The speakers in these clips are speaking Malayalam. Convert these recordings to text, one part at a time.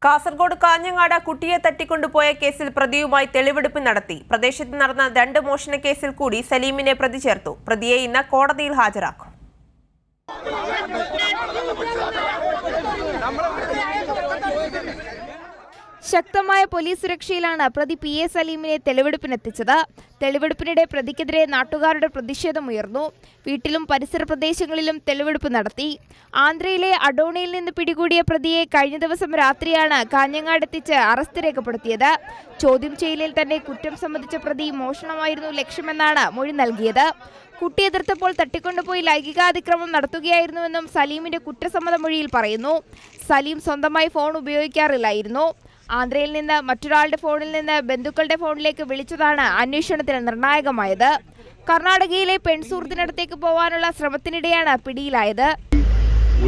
കാസർഗോഡ് കാഞ്ഞങ്ങാട് കുട്ടിയെ തട്ടിക്കൊണ്ടുപോയ കേസിൽ പ്രതിയുമായി തെളിവെടുപ്പ് നടത്തി. പ്രദേശത്ത് നടന്ന 2 മോഷണ കേസിൽ കൂടി സലീമിനെ പ്രതി ചേർത്തു. പ്രതിയെ ഇന്ന് കോടതിയിൽ ഹാജരാക്കും. ശക്തമായ പോലീസ് സുരക്ഷയിലാണ് പ്രതി പി.എ. സലീമിനെ തെളിവെടുപ്പിനെത്തിച്ചത്. തെളിവെടുപ്പിനിടെ പ്രതിക്കെതിരെ നാട്ടുകാരുടെ പ്രതിഷേധമുയർന്നു. വീട്ടിലും പരിസര പ്രദേശങ്ങളിലും തെളിവെടുപ്പ് നടത്തി. ആന്ധ്രയിലെ അഡോണിയിൽ നിന്ന് പിടികൂടിയ പ്രതിയെ കഴിഞ്ഞ ദിവസം രാത്രിയാണ് കാഞ്ഞങ്ങാടെത്തിച്ച് അറസ്റ്റ് രേഖപ്പെടുത്തിയത്. ചോദ്യം ചെയ്യലിൽ തന്നെ കുറ്റം സമ്മതിച്ച പ്രതി മോഷണമായിരുന്നു ലക്ഷ്യമെന്നാണ് മൊഴി നൽകിയത്. കുട്ടിയെ എതിർത്തപ്പോൾ തട്ടിക്കൊണ്ടുപോയി ലൈംഗികാതിക്രമം നടത്തുകയായിരുന്നുവെന്നും സലീമിന്റെ കുറ്റസമ്മത മൊഴിയിൽ പറയുന്നു. സലീം സ്വന്തമായി ഫോൺ ഉപയോഗിക്കാറില്ലായിരുന്നു. ആന്ധ്രയിൽ നിന്ന് മറ്റൊരാളുടെ ഫോണിൽ നിന്ന് ബന്ധുക്കളുടെ ഫോണിലേക്ക് വിളിച്ചതാണ് അന്വേഷണത്തിൽ നിർണായകമായത്. കർണാടകയിലെ പെൺസുഹൃത്തിനടുത്തേക്ക് പോകാനുള്ള ശ്രമത്തിനിടെയാണ് പിടിയിലായത്.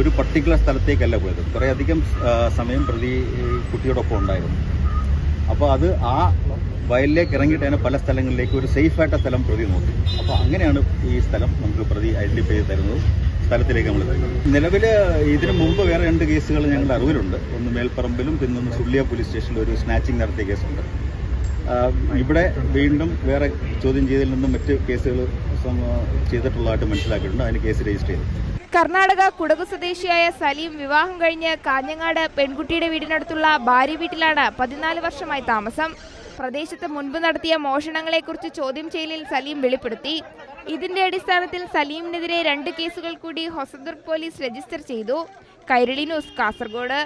ഒരു പർട്ടിക്കുലർ സ്ഥലത്തേക്കല്ല പോയത്, കുറേയധികം സമയം പ്രതി കുട്ടിയോടൊപ്പം ഉണ്ടായിരുന്നു. അപ്പോൾ അത് ആ വയലിലേക്ക് ഇറങ്ങിയിട്ടാണ് പല സ്ഥലങ്ങളിലേക്ക് ഒരു സേഫായിട്ട സ്ഥലം പ്രതി നോക്കി. അപ്പോൾ അങ്ങനെയാണ് ഈ സ്ഥലം നമുക്ക് പ്രതി ഐഡന്റിഫൈ ചെയ്ത് തരുന്നത്. സ്ഥലത്തിലേക്ക് നമ്മൾ നിലവിൽ ഇതിനു മുമ്പ് വേറെ 2 കേസുകൾ ഞങ്ങളുടെ അറിവിലുണ്ട്. ഒന്ന് മേൽപ്പറമ്പിലും പിന്നെ സുള്ളിയ പോലീസ് സ്റ്റേഷനിൽ ഒരു സ്നാച്ചിങ് നടത്തിയ കേസുണ്ട്. ഇവിടെ വീണ്ടും വേറെ ചോദ്യം ചെയ്തതിൽ നിന്നും മറ്റ് കേസുകൾ ചെയ്തിട്ടുള്ളതായിട്ട് മനസ്സിലാക്കിയിട്ടുണ്ട്. അതിന് കേസ് രജിസ്റ്റർ ചെയ്തു. കർണാടക കുടകു സ്വദേശിയായ സലീം വിവാഹം കഴിഞ്ഞ് കാഞ്ഞങ്ങാട് പെൺകുട്ടിയുടെ വീടിനടുത്തുള്ള ഭാര്യ വീട്ടിലാണ് 14 വർഷമായി താമസം. പ്രദേശത്ത് മുൻപ് നടത്തിയ മോഷണങ്ങളെക്കുറിച്ച് ചോദ്യം ചെയ്യലിൽ സലീം വെളിപ്പെടുത്തി. ഇതിന്റെ അടിസ്ഥാനത്തിൽ സലീമിനെതിരെ 2 കേസുകൾ കൂടി ഹൊസദുർഗ് പോലീസ് രജിസ്റ്റർ ചെയ്തു. കൈരളി ന്യൂസ്, കാസർഗോഡ്.